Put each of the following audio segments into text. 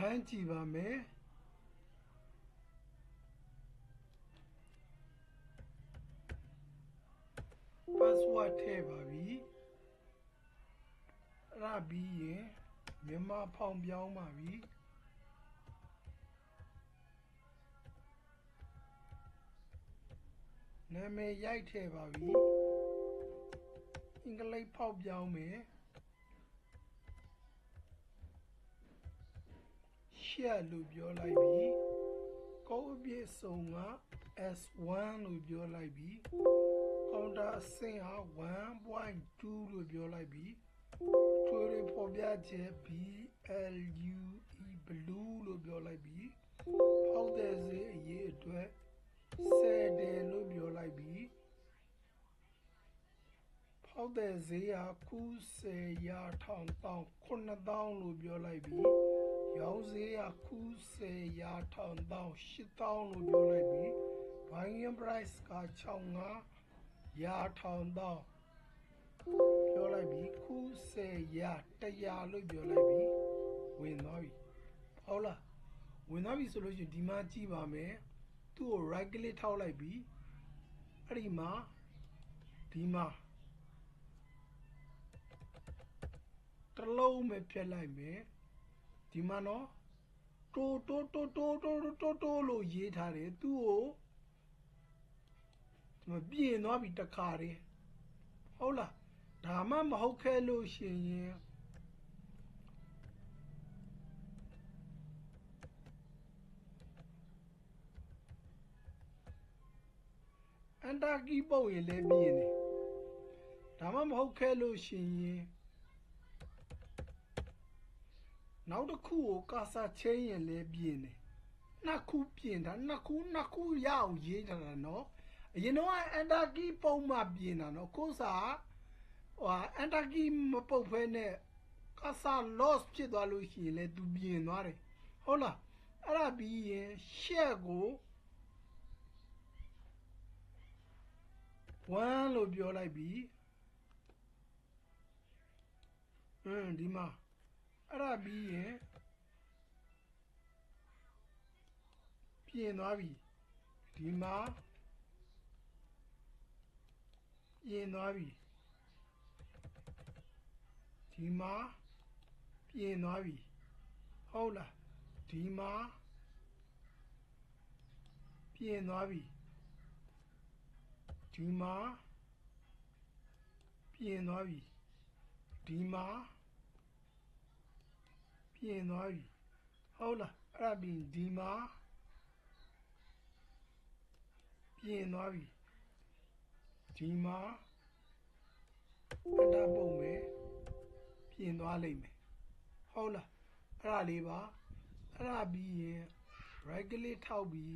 1ကြည့်ပါမယ် password ထည့်ပါပြီအဲ့ဒါပြီးရင်မြန်မာဖောင်ပြောင်းပါပြီနာမည်ရိုက်ထည့်ပါပြီအင်္ဂလိပ်ဖောက်ပြောင်းမယ် share လို့ပြောလိုက်ပြီကိုယ်အပြည့်စုံက S1 လို့ပြောလိုက်ပြီကောင်တာအဆင့်ဟာ 1.2 လို့ပြောလိုက်ပြီထွေတွေပေါ်ပြချက် BLUE blue လို့ပြောလိုက်ပြီဟောက်တဲ့စေအရေးအတွက်10တယ်လို့ပြောလိုက်ပြီဟောက်တဲ့စေဟာ90ရာထောင်တောင်း9000လို့ပြောလိုက်ပြီရောင်းစေဟာ90ရာထောင်တောင်း8000လို့ပြောလိုက်ပြီ buying price က65ရာထောင်တောင်းပြောလိုက်ပြီ90ရာ100လို့ပြောလိုက်ပြီဝင်သွားပြီဟုတ်လားဝင်သွားပြီဆိုလို့ရှိရင်ဒီမှာကြည့်ပါမယ်သူ့ကို right click ထောက်လိုက်ပြီအဲ့ဒီမှာဒီမှာတစ်လုံးပဲဖြတ်လိုက်မယ်ဒီမှာနော်တိုးလို့ရေးထားတယ်သူ့ကိုဒီမှာပြင်သွားပြီတစ်ခါတည်းဟုတ်လားဒါမှမဟုတ်ခဲ့လို့ရှိရင်အန်တာကီပုတ်ရင်လည်းပြင်တယ်ဒါမှမဟုတ်ခဲ့လို့ရှိရင်နောက်တစ်ခုကိုကာစာချင်းရင်လည်းပြင်တယ်နှစ်ခုပြင်တာနှစ်ခုရအောင်ရေးထားတာနော်အရင်တော့အန်တာကီပုံမှပြင်တာနော်ကိုစာအန်တာကီမပုတ်ဖဲနဲ့ကာစာ loss ဖြစ်သွားလို့ရှိရင်လည်းသူပြင်သွားတယ်ဟုတ်လားအဲ့ဒါပြီးရင် share ကို1လို့ပြောလိုက်ပြီဒီမှာအဲ့ဒါပြီးရင်ပြင်သွားပြီဒီမှာပြင်သွားပြီဒီမှာပြင်သွားပြီဟုတ်လားဒီမှာပြင်သွားပြီဒီမှာပြင်သွားပြီဒီမှာပြင်သွားပြီဟုတ်လားအဲ့ဒါပြီးဒီမှာပြင်သွားပြီဒီမှာအတားပုံပဲပြင်သွားလိမ့်မယ်ဟုတ်လားအဲ့ဒါလေးပါအဲ့ဒါပြီးရင် right click ထောက်ပြီး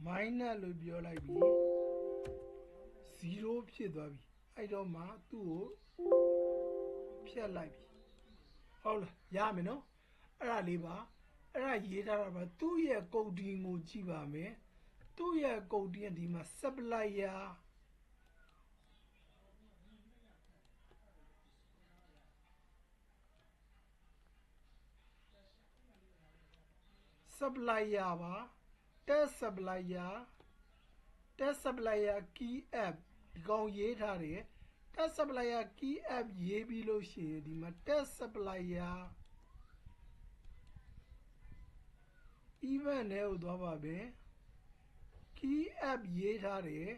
minus လို့ပြောလိုက်ပြီ0ဖြစ်သွားပြီအဲ့တော့မှသူ့ကိုဖြတ်လိုက်ပြီဟုတ်လားရမယ်နော်အဲ့ဒါလေးပါအဲ့ဒါရေးထားတာပါသူ့ရဲ့ကုတ်တင်ကိုကြည့်ပါမယ်သူ့ရဲ့ကုတ်တင်ဒီမှာ supplierပါ test supplier key app ဒီကောင်ရေးထားတယ် test supplier key app ရေးပြီးလို့ရှိရင်ဒီမှာ test supplier event နဲ့ကိုသွားပါပဲ key app ရေးထားတယ်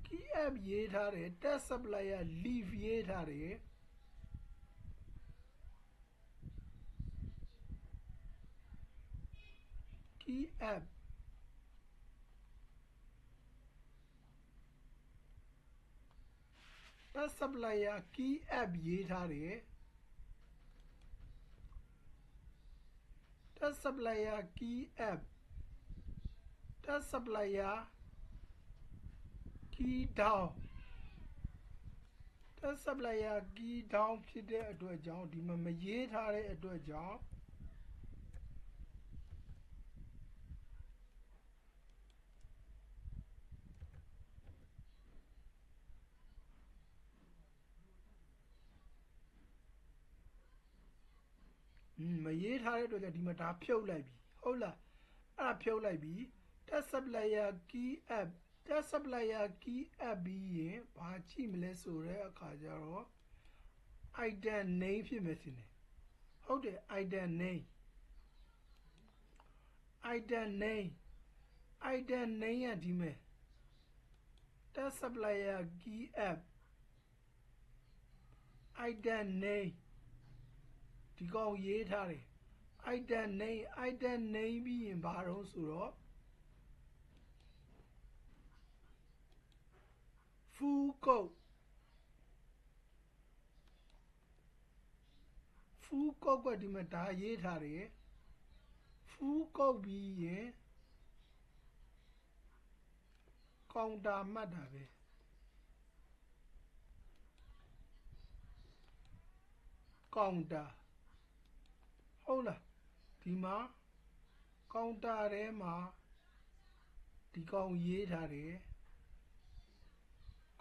key app ရေးထားတယ် test supplier leave ရေးထားတယ် key app test supplier key app ရေးထားတယ် test supplier key app test supplier key down test supplier key down ဖြစ်တဲ့အတွက်ကြောင့်ဒီမှာမရေးထားတဲ့အတွက်ကြောင့် မရေးထားတဲ့အတွက်ကြောင့်ဒီမှာဒါဖြုတ်လိုက်ပြီဟုတ်လားအဲ့ဒါဖြုတ်လိုက်ပြီ test supplier key app test supplier key app ပြီးရင်ဘာကြည့်မလဲဆိုတဲ့အခါကျတော့ item name ဖြစ်မယ်ရှင်တယ်ဟုတ်တယ် item name item name ရဒီမဲ့ test supplier key app item name ဒီကောင်ရေးထားတယ် item name ပြီးရင်ဘာတော့ဆိုတော့ full code ကဒီမှာဒါရေးထားတယ် full code ပြီးရင်ကောင်တာမှတ်တာပဲကောင်တာဟုတ်လားဒီမှာကောင်တာထဲမှာဒီကောင်ရေးထားတယ်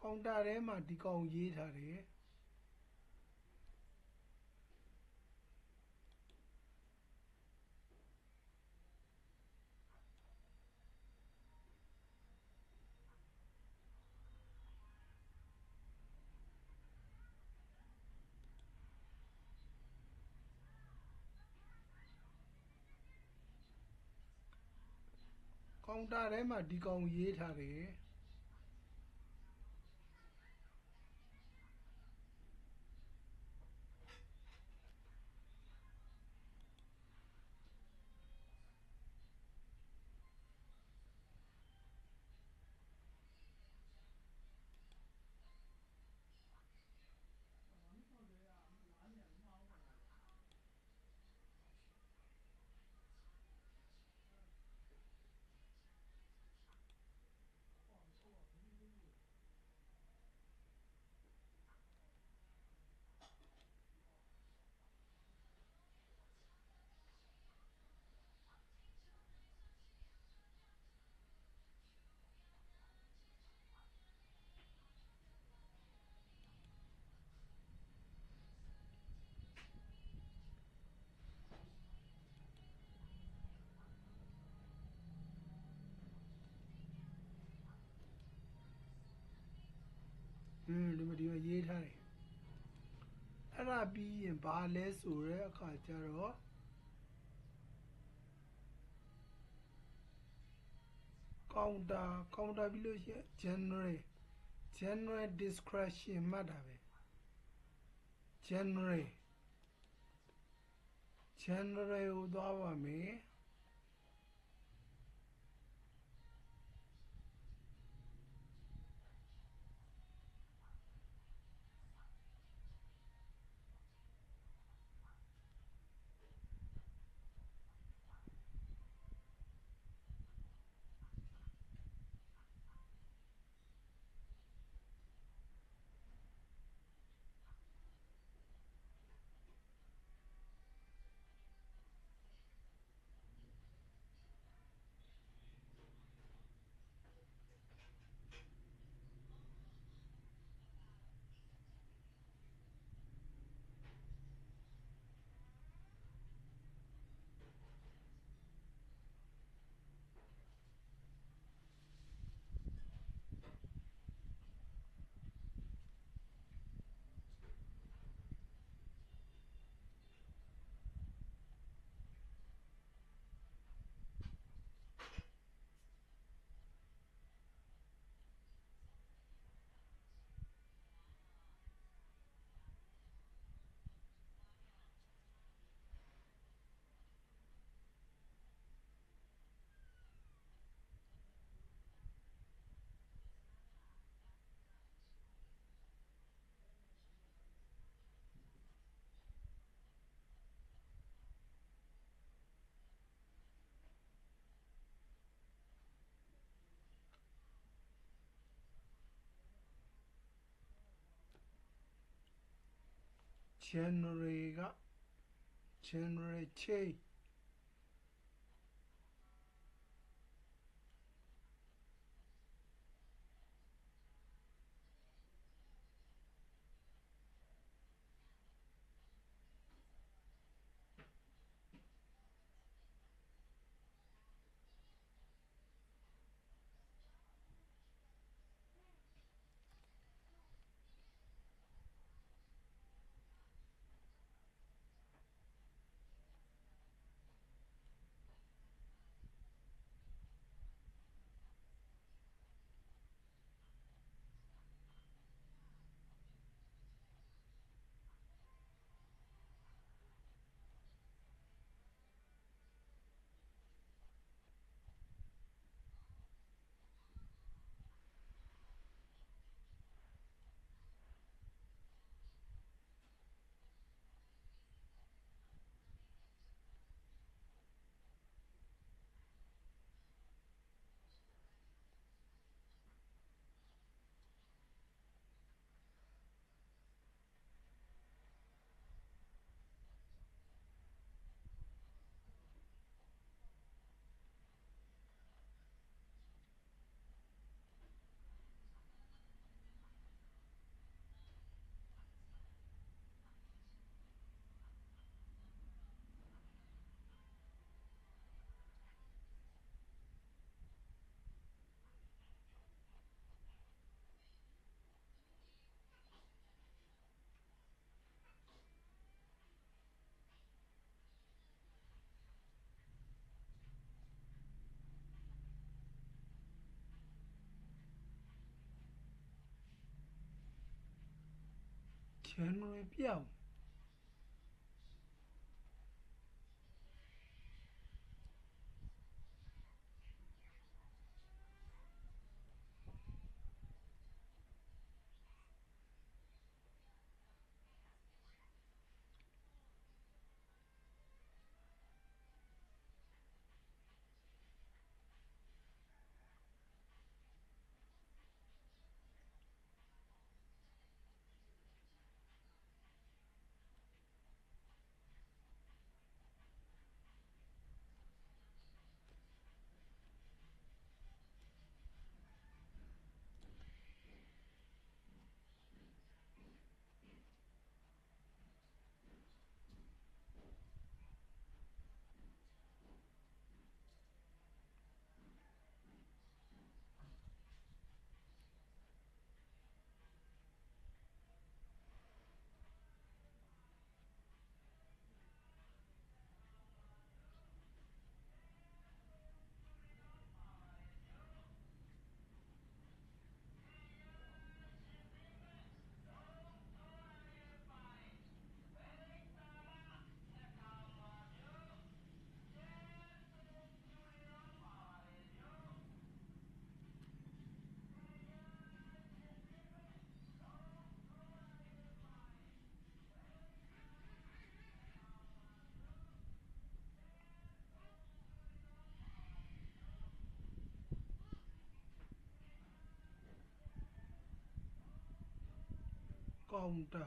ကောင်တာထဲမှာဒီကောင်ရေးထားတယ်ကောင်တာထဲမှာဒီကောင်ရေးထားတယ် ဒီမှာရေးထားတယ်အဲ့ဒါပြီးရင်ဘာလဲဆိုတဲ့အခါကျတော့ကောင်တာပြီးလို့ရှိရင် general description မှတ်တာပဲ general ကိုသွားပါမယ် January က January change January ပြောင်းကောင်တာ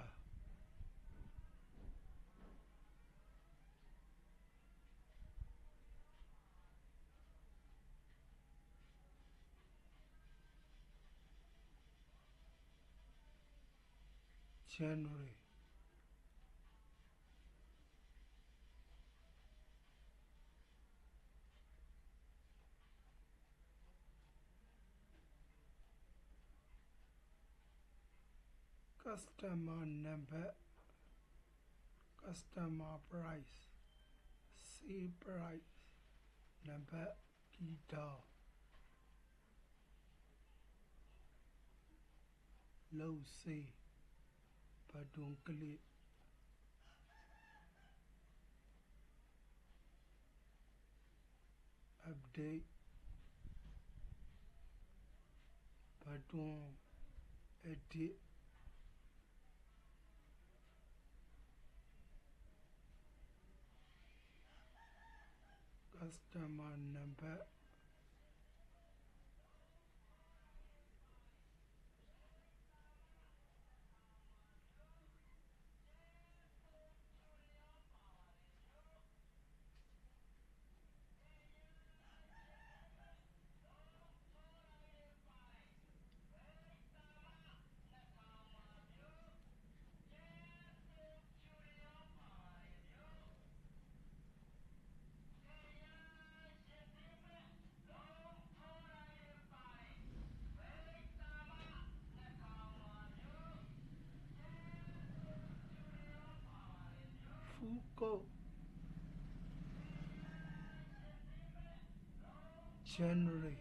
January customer number customer price C price number key down low C button click update button edit customer number Fuko January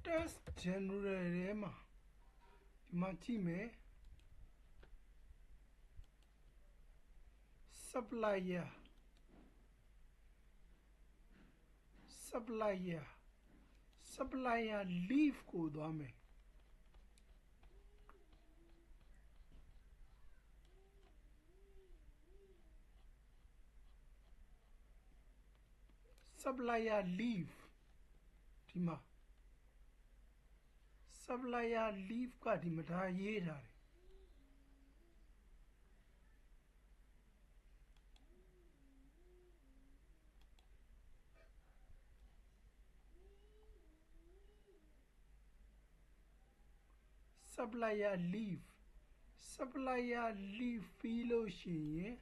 test general ထဲမှာဒီမှာကြည့်မယ် supplier leave ကိုသွားမယ် supplier leave ဒီမှာ supplier leave ကဒီမှာဒါရေးထားတယ် supplier leave ပြီးလို့ရှိရင်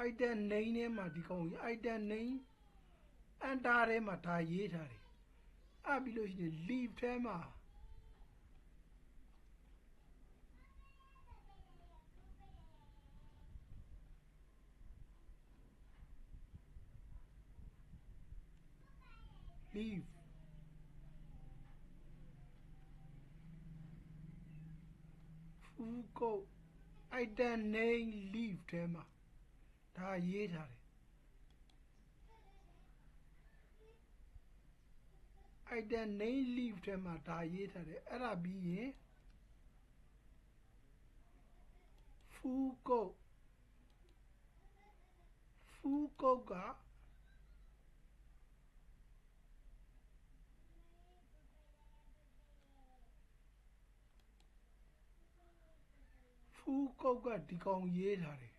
item name ထဲမှာဒီကောင် item name enter ထဲမှာဒါရေးထားတယ်အဲ့ပြီးလို့ရှိရင် leave ထဲမှာ leave full code item name leave ထဲမှာဒါရေးထားတယ် item name leave ထဲမှာဒါရေးထားတယ်အဲ့ဒါပြီးရင် full code ကဒီကောင်ရေးထားတယ်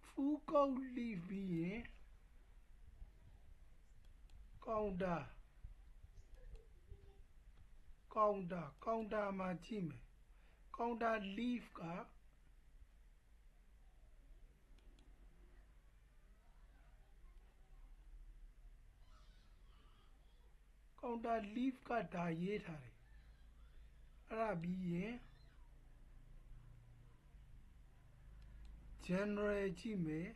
full code leave ပြီးရင် counter မှာကြည့်မယ် counter leave က ဒါရေးထားတယ်အဲ့ဒါပြီးရင် general ကြည့်မယ်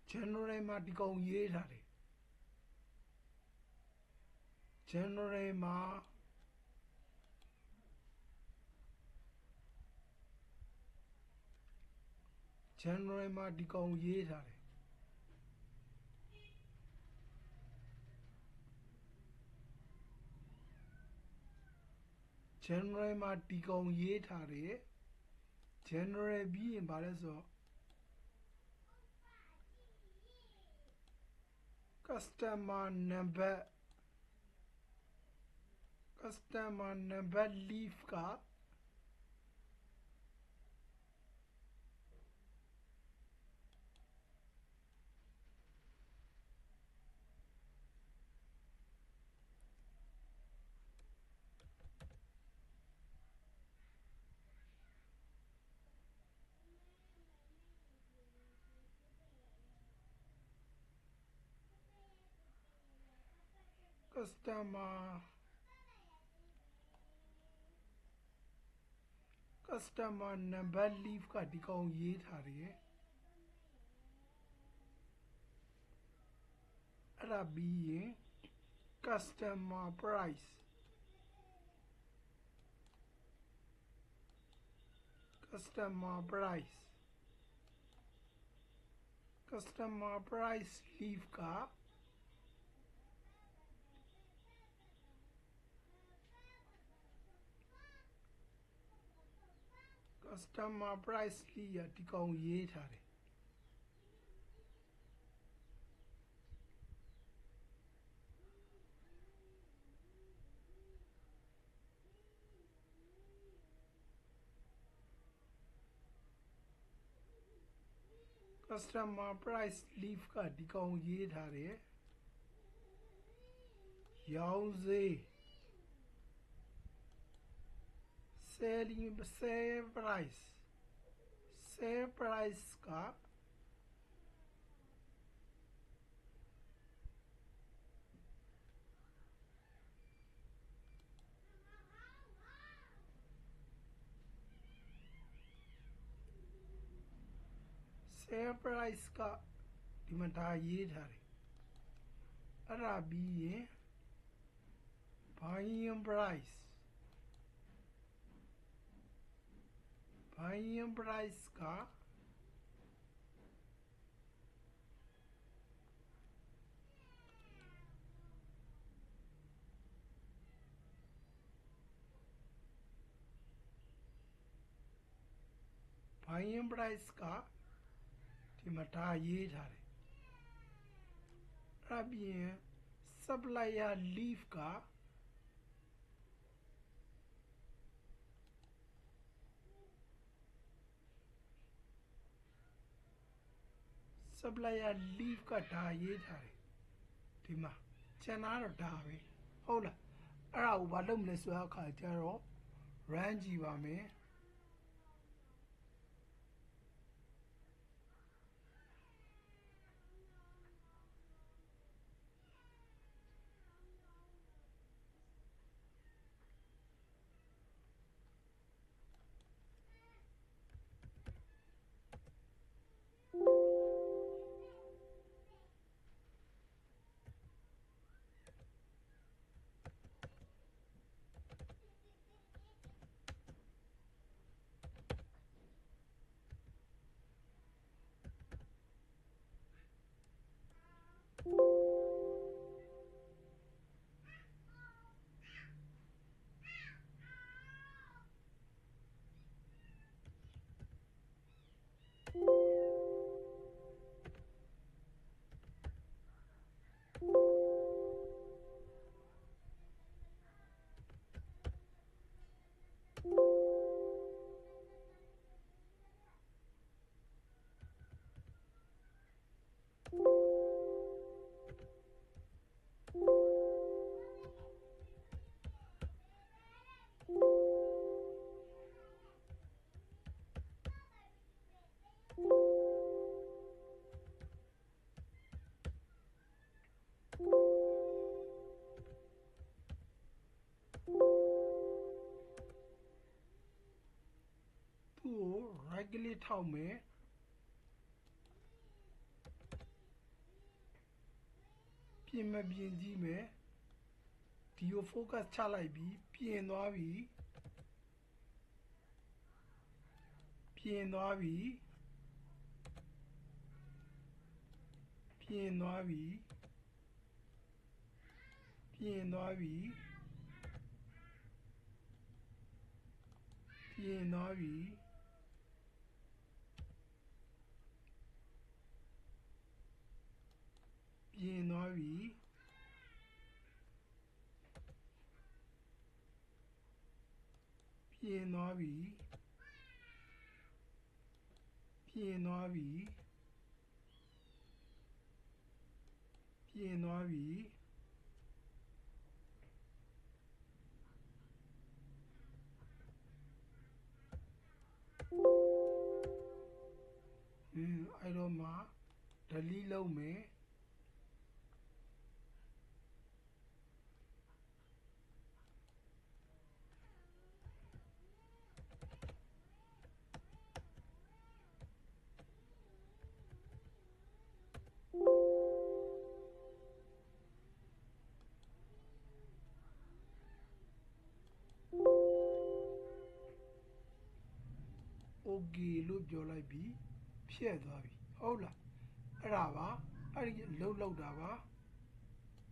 general မှာဒီကောင်ရေးထားတယ် general မှာဒီကောင်ရေးထားတယ် general မှာဒီကောင်ရေးထားတယ် general ပြီးရင်ဗာလဲဆိုတော့ customer number leave က customer number leave ကဒီကောင်ရေးထားတယ်အဲ့ဒါပြီးရင် customer price leave က customer price ဒီကောင်ရေးထားတယ် customer price leave ကဒီကောင်ရေးထားတယ်ရောင်းဈေး selling sale price sale price က sale price ကဒီမှာဒါရေးထားတယ်အဲ့ဒါပြီးရင် buying price buying price က buying price ကဒီမှာဒါရေးထားတယ်အဲ့ပြီးရင် supplier leave က supplier leave ကဒါရေးထားတယ်ဒီမှာကျန်တာတော့ဒါပဲဟုတ်လားအဲ့ဒါကိုဘာလုပ်မလဲဆိုတော့အခါကျတော့ run ကြည့်ပါမယ် သူ့ကို right click ထောက်မယ်ပြင်မပြင်ကြည့်မယ်ဒီကို focus ချလိုက်ပြီးပြင်သွားပြီပြင်သွားပြီပြင်သွားပြီပြင်သွားပြီပြင်သွားပြီပြင်သွားပြီပြင်သွားပြီပြင်သွားပြီပြင်သွားပြီအဲ့တော့မှ delete လုပ်မယ်okay လို့ပြောလိုက်ပြီးဖြည့်သွားပြီဟုတ်လားအဲ့ဒါပါအဲ့ဒီလှုပ်တာပါ